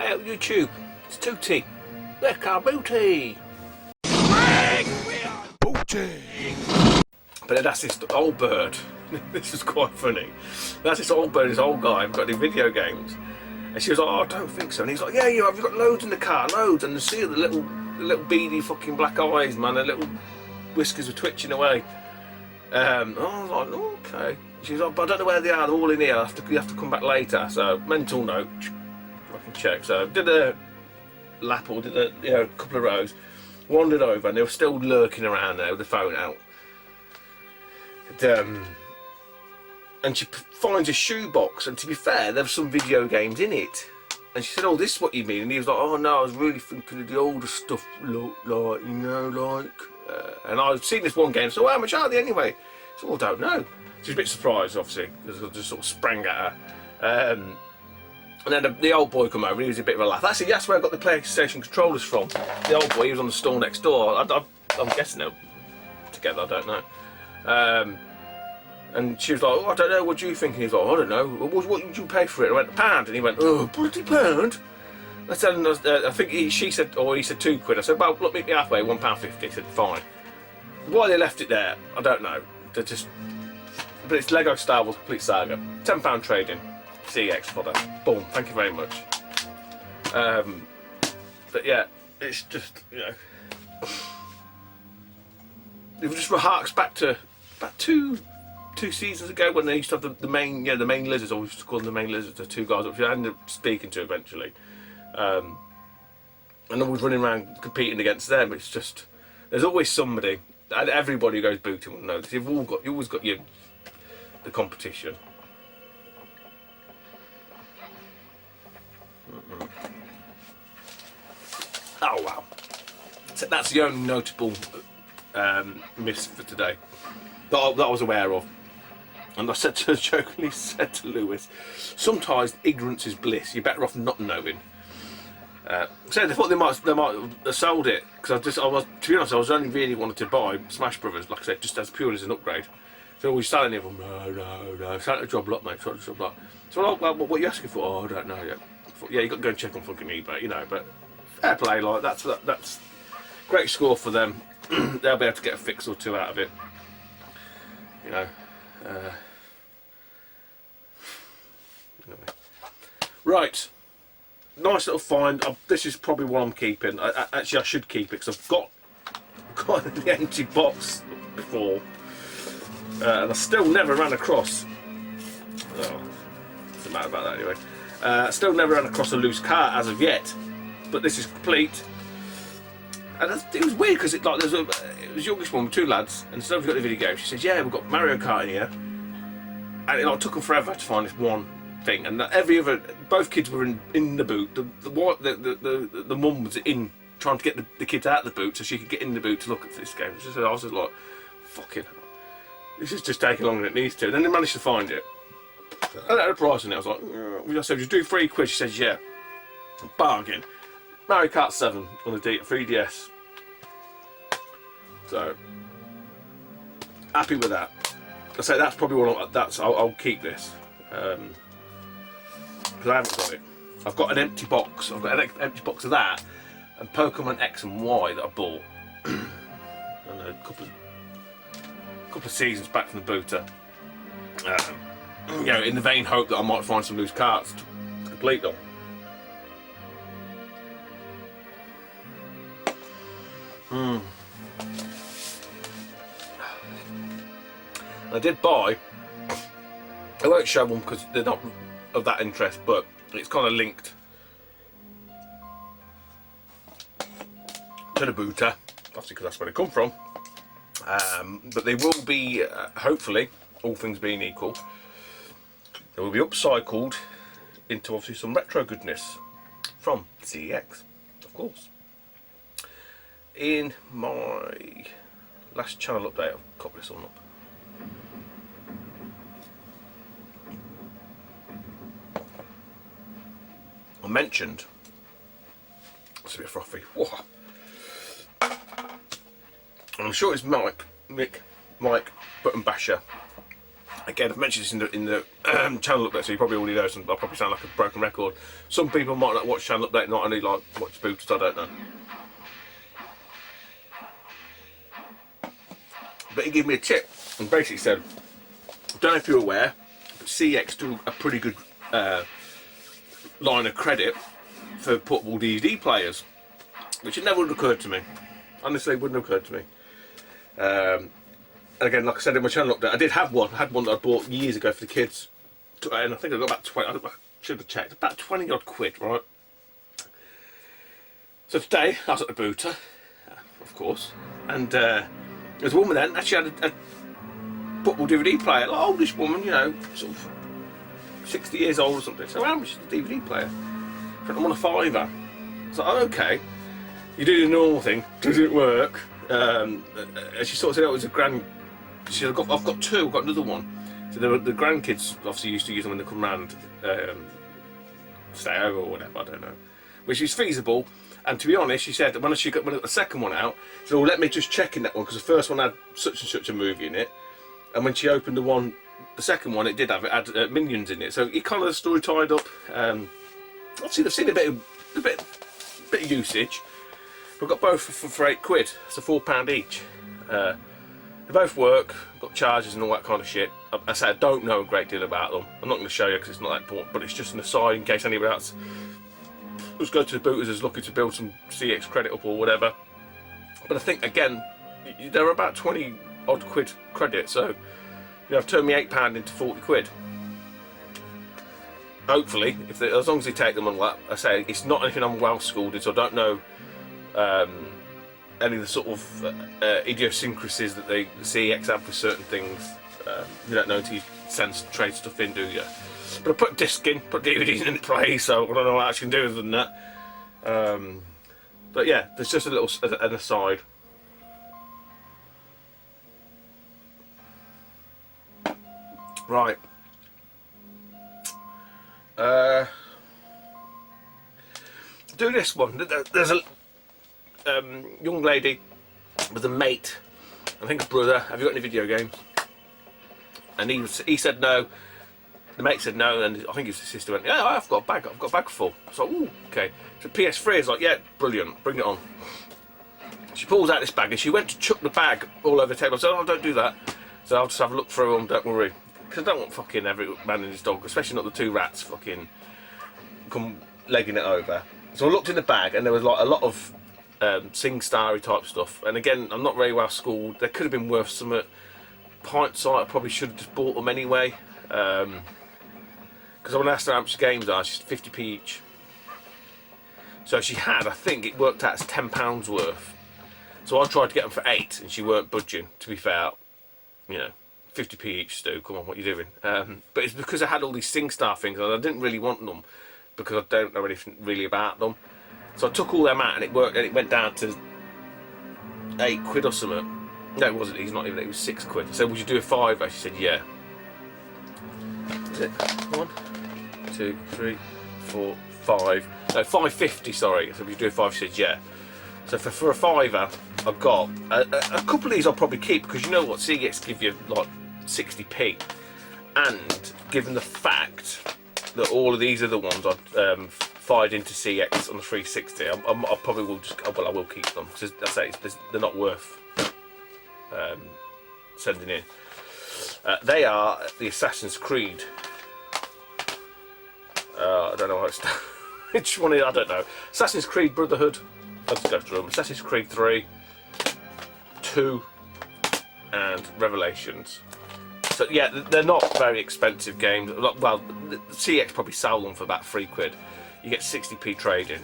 Hey, YouTube, it's Tooty. Becca Booty. Booty. But that's this old bird. This is quite funny. That's this old bird, this old guy, I've got any video games. And she was like, oh, I don't think so. And he's like, yeah, you've got loads in the car, loads. And you see the little beady fucking black eyes, man, the little whiskers were twitching away. I was like, oh, okay. She was like, but I don't know where they are, they're all in here, you have to come back later. So, mental note, I can check. So, did a lap or did a couple of rows, wandered over, and they were still lurking around there with the phone out. And she finds a shoebox, and to be fair, there were some video games in it. And she said, oh, this is what you mean? And he was like, oh no, I was really thinking of the older stuff, like, and I've seen this one game, so how much are they anyway? So I don't know. She was a bit surprised, obviously, because I just sort of sprang at her. And then the old boy come over, and he was a bit of a laugh. Actually, that's where I got the PlayStation controllers from. The old boy, he was on the store next door. I'm guessing they're together, I don't know. And she was like, oh, I don't know, what do you think? And he was like, I don't know, what did you pay for it? I went, £1. And he went, oh, bloody £1? I said, I think she said, or he said £2. I said, well, look, meet me halfway, £1.50. He said, fine. Why they left it there, I don't know. They're just, but it's Lego Star Wars Complete Saga. £10 trading, CX fodder. Boom, thank you very much. But yeah, it's just, it just harks back to about two seasons ago when they used to have the main lizards, or we used to call them the main lizards, the two guys which I ended up speaking to eventually. And I was running around competing against them. It's just, there's always somebody, and everybody who goes booting will know this. You always got the competition. Oh wow. So that's the only notable miss for today that I was aware of. And I jokingly said to Lewis, sometimes ignorance is bliss. You're better off not knowing. So they thought they might have sold it, because I was, to be honest, I was only really wanted to buy Smash Brothers, like I said, just as purely as an upgrade. So we're selling it from no. Starting to job lot, mate. Starting to job lot. So well, what are you asking for? Oh, I don't know yet. I thought, yeah, you got to go and check on fucking eBay, But fair play, like that's great score for them. They'll be able to get a fix or two out of it. Right, nice little find. This is probably what I'm keeping. Actually, I should keep it because I've got the empty box before, and I still never ran across. Oh, doesn't matter about that anyway. Still never ran across a loose cart as of yet, but this is complete. And it was weird because it was the youngest one with two lads, and so we've got the video game. She says, "Yeah, we've got Mario Kart in here," and it took them forever to find this one thing. And both kids were in the boot. The mum was in trying to get the kids out of the boot so she could get in the boot to look at this game. So I was just like, "Fucking hell, this is just taking longer than it needs to." And then they managed to find it. And at the price on it, I was like, I said, "Just do £3." She says, "Yeah, bargain." Mario Kart 7 on the 3DS. So happy with that. I say that's probably what I'll keep this because I haven't got it. I've got an empty box. I've got an empty box of that and Pokemon X and Y that I bought and a couple of seasons back from the booter. In the vain hope that I might find some loose carts to complete them. I did buy, I won't show them because they're not of that interest, but it's kind of linked to the booter, obviously because that's where they come from. But they will be, hopefully, all things being equal, they will be upcycled into obviously some retro goodness from CEX, of course. In my last channel update, I'll copy this one up. I mentioned, it's a bit frothy. Whoa. I'm sure it's Mike Button Basher Again, I've mentioned this in the channel update, so you probably already know. I'll probably sound like a broken record. Some people might not watch channel update, not only like watch booters. I don't know. But he gave me a tip and basically said, I don't know if you're aware, but CX do a pretty good line of credit for portable DVD players, which it never would have occurred to me. Honestly, it wouldn't have occurred to me. Again, like I said in my channel update, I did have one. I had one that I bought years ago for the kids, and I think I got about 20. I should have checked, about 20 odd quid, right? So today I was at the booter, of course, and there's a woman then. Actually had a portable DVD player, like oldish woman, you know, sort of 60 years old or something. So how much is the DVD player? I'm on a £5. It's like, oh, okay. You do the normal thing. Does it work? And she sort of said, oh, it was a grand. She said, I've got two. I've got another one. So the grandkids obviously used to use them when they come round, stay over or whatever. I don't know. Which is feasible. And to be honest, she said when she got the second one out, she said, well, let me just check in that one because the first one had such and such a movie in it. And when she opened the second one, it had Minions in it. So it kind of the story tied up. Obviously, they've seen a bit of usage. We've got both for £8. So £4 each. They both work. Got chargers and all that kind of shit. I say I don't know a great deal about them. I'm not going to show you because it's not that important. But it's just an aside in case anybody else who's going to the booters is looking to build some CX credit up or whatever. But I think again, they're about 20 odd quid credit. So you know, I've turned me £8 into 40 quid. Hopefully, as long as they take them on that, I say it's not anything I'm well schooled in, so I don't know any of the sort of idiosyncrasies that the CEX have for certain things. You don't know until you trade stuff in, do you? But I put a disc in, put DVDs in play, so I don't know what else you can do other than that. But yeah, there's just a little an aside. Right. Do this one. There's a young lady with a mate, I think a brother. Have you got any video games? And he said no. The mate said no, and I think his sister went, yeah, I've got a bag full. So, ooh, okay. So PS3 is like, yeah, brilliant, bring it on. She pulls out this bag and she went to chuck the bag all over the table. I said, oh, don't do that. So I'll just have a look through them, don't worry. Because I don't want fucking every man and his dog, especially not the two rats, fucking come legging it over. So I looked in the bag and there was like a lot of SingStar-y type stuff. And again, I'm not very well schooled. There could have been worth some pint sight. I probably should have just bought them anyway. Because when I asked her how much the games are, she said 50p each. So she had, I think it worked out as £10 worth. So I tried to get them for 8 and she weren't budging, to be fair. You know, 50p each, Stu, come on, what are you doing? But it's because I had all these SingStar things and I didn't really want them because I don't know anything really about them. So I took all them out and it worked, and it went down to 8 quid or something. No, it wasn't, he's not even, it was 6 quid. I said, would you do a £5? She said, yeah. Is it 1, 2, 3, 4, 5? No, 5.50. Sorry. So we do a 5. She said yeah. So for a £5, I've got a couple of these. I'll probably keep because you know what, CEX give you like 60p, and given the fact that all of these are the ones I've fired into CEX on the 360, I probably will just. Well, I will keep them because I say they're not worth sending in. They are the Assassin's Creed. I don't know how it's which one is, I don't know. Assassin's Creed Brotherhood. Let's go through them. Assassin's Creed 3, 2, and Revelations. So yeah, they're not very expensive games. Well, the CX probably sell them for about 3 quid. You get 60p trading.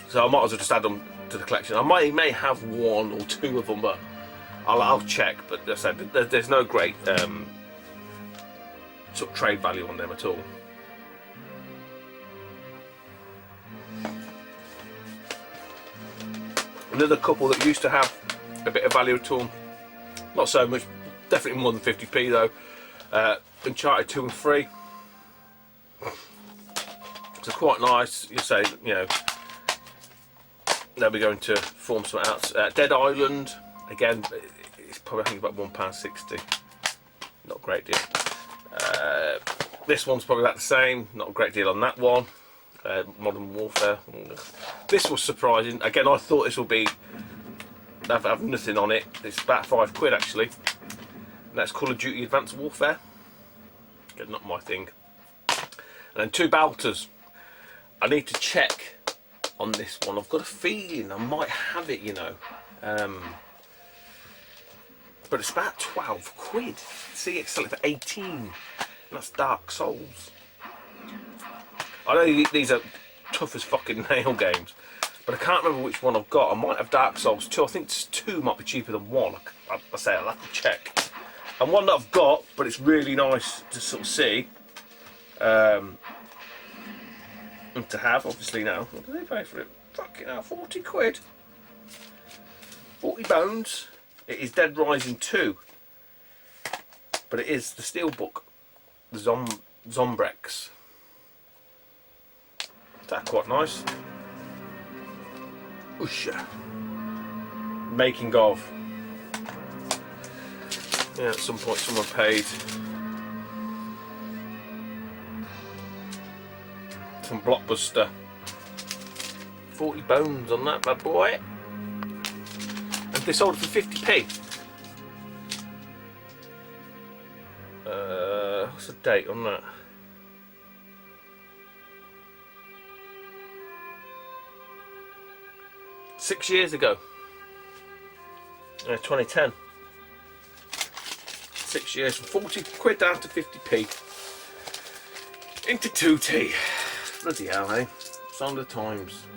So I might as well just add them to the collection. I may have 1 or 2 of them, but I'll check. But as I said, there's no great sort of trade value on them at all. Another couple that used to have a bit of value to them, not so much, definitely more than 50p though. Uncharted 2 and 3. So quite nice. You say, you know, they'll be going to form something else. Dead Island, again, it's probably I think about £1.60. not a great deal. This one's probably about the same, not a great deal on that one. Modern Warfare. This was surprising. Again, I thought this would be have nothing on it. It's about £5 actually. And that's Call of Duty Advanced Warfare. Again, not my thing. And then 2 Baltas. I need to check on this one. I've got a feeling I might have it, you know. But it's about £12. See, it's selling for 18. And that's Dark Souls. I know these are tough as fucking nail games, but I can't remember which one I've got. I might have Dark Souls 2. I think 2 might be cheaper than 1. I say I'll have to check. And one that I've got, but it's really nice to sort of see. And to have, obviously now. What do they pay for it? Fucking hell, £40. 40 bones. It is Dead Rising 2. But it is the Steelbook. The Zombrex. That's quite nice. Usha. Making of. Yeah, at some point someone paid some Blockbuster. 40 bones on that bad boy. And they sold it for 50p. What's the date on that? Six years ago. 2010. 6 years, from £40 down to 50p. Into 2T. Bloody hell, eh? Sign of the times.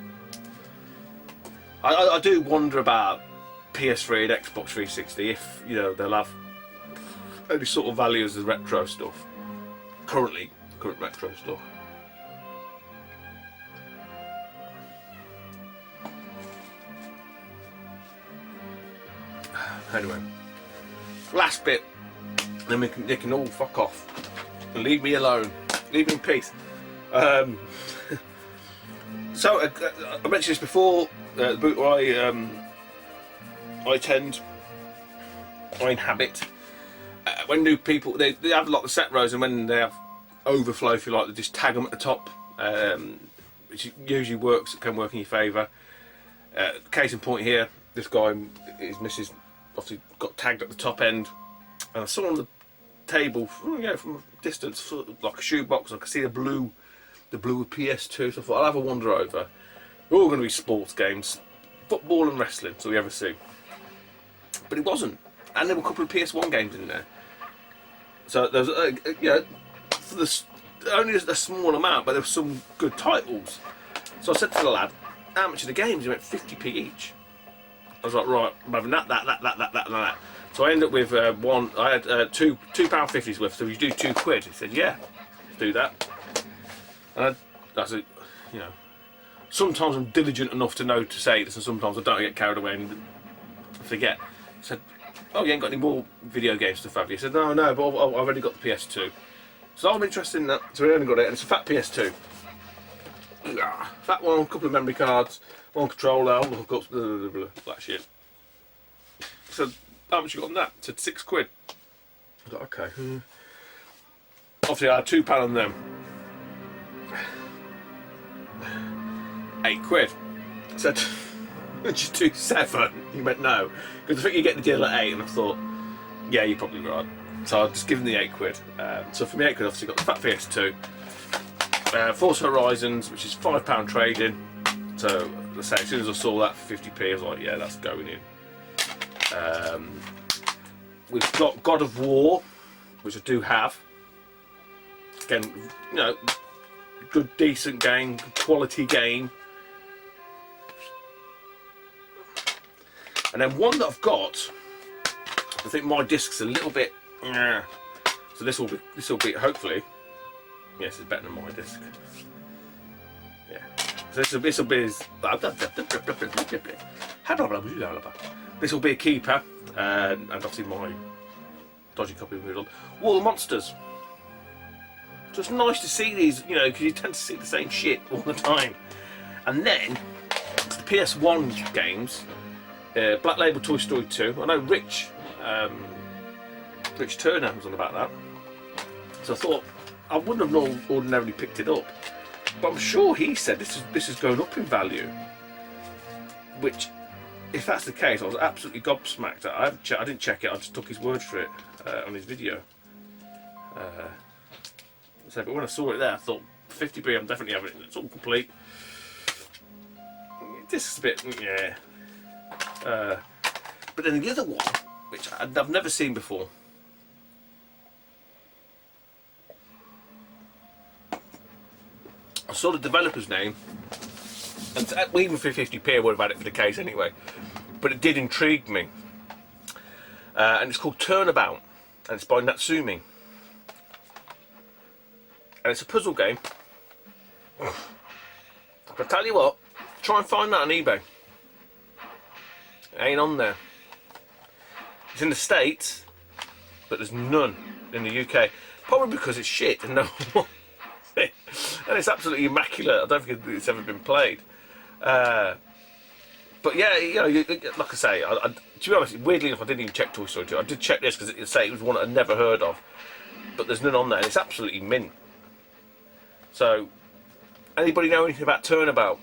I do wonder about PS3 and Xbox 360, if, you know, they'll have any sort of value as the retro stuff. Current retro stuff. Anyway, last bit, then they can all fuck off and leave me alone, leave me in peace. So I mentioned this before. The boot I inhabit. When new people, they have a lot of set rows, and when they have overflow, if you like, they just tag them at the top, which usually works. It can work in your favour. Case in point here, this guy, his missus, obviously got tagged at the top end, and I saw on the table, you know, from a distance, sort of like a shoebox. I could see the blue of PS2. So I thought I'll have a wander over. They're all going to be sports games, football and wrestling, so we ever see. But it wasn't, and there were a couple of PS1 games in there. So there was, you know, for only a small amount, but there were some good titles. So I said to the lad, "How much are the games?" He went 50p each. I was like, right, I'm having that, and that. So I ended up with one. I had £2.50 worth. So you do £2. He said, "Yeah, do that." And that's it. You know, sometimes I'm diligent enough to know to say this, and sometimes I don't get carried away and forget. I said, "Oh, you ain't got any more video game stuff, have you?" He said, No, but I've already got the PS2. So I'm interested in that. So we only got it, and it's a fat PS2. Fat one, a couple of memory cards, one controller, all the hookups, blah, blah, blah, blah, that shit. So how much you got on that? It said £6. I thought, okay. Obviously I had £2 on them. £8. I said, just do 7. He went, no. Because I think you get the deal at 8, and I thought, yeah, you're probably right. So I'll just give him the £8. So for me, £8, obviously got the fat PS2. Forza Horizons, which is £5 trading. So let's say as soon as I saw that for 50p, I was like, yeah, that's going in. We've got God of War, which I do have. Again, you know, good, decent game, good quality game. And then one that I've got, I think my disc's a little bit. So this will be hopefully. Yes, it's better than my disc. Yeah. So this will be his. This will be a keeper, and obviously my dodgy copy of Moodle. Wall of Monsters. So it's nice to see these, you know, because you tend to see the same shit all the time. And then the PS1 games, Black Label Toy Story 2. I know Rich Rich Turner was on about that. So I thought I wouldn't have ordinarily picked it up, but I'm sure he said this is going up in value. Which, if that's the case, I was absolutely gobsmacked. I didn't check it. I just took his word for it on his video. But when I saw it there, I thought 50p. I'm definitely having it. It's all complete. This is a bit, yeah. But then the other one, which I've never seen before. I saw the developer's name, and even for 50p I would have had it for the case anyway, but it did intrigue me. And it's called Turnabout, and it's by Natsumi. And it's a puzzle game. But I tell you what, try and find that on eBay. It ain't on there. It's in the States, but there's none in the UK. Probably because it's shit and no one wants it. And it's absolutely immaculate. I don't think it's ever been played. But yeah, you know, like I say, to be honest, weirdly enough, I didn't even check Toy Story 2. I did check this because it was one I'd never heard of. But there's none on there, and it's absolutely mint. So, anybody know anything about Turnabout?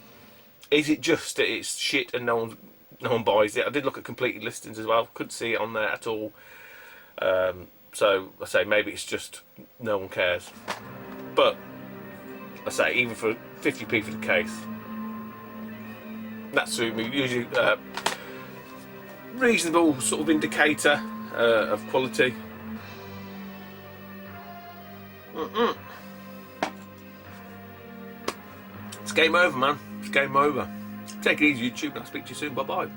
Is it just that it's shit and no one buys it? I did look at completed listings as well. Couldn't see it on there at all. So I say maybe it's just no one cares. But I say even for 50p for the case, Natsumi, usually reasonable sort of indicator of quality. It's game over, man. It's game over. Take it easy, YouTube, and I'll speak to you soon. Bye bye.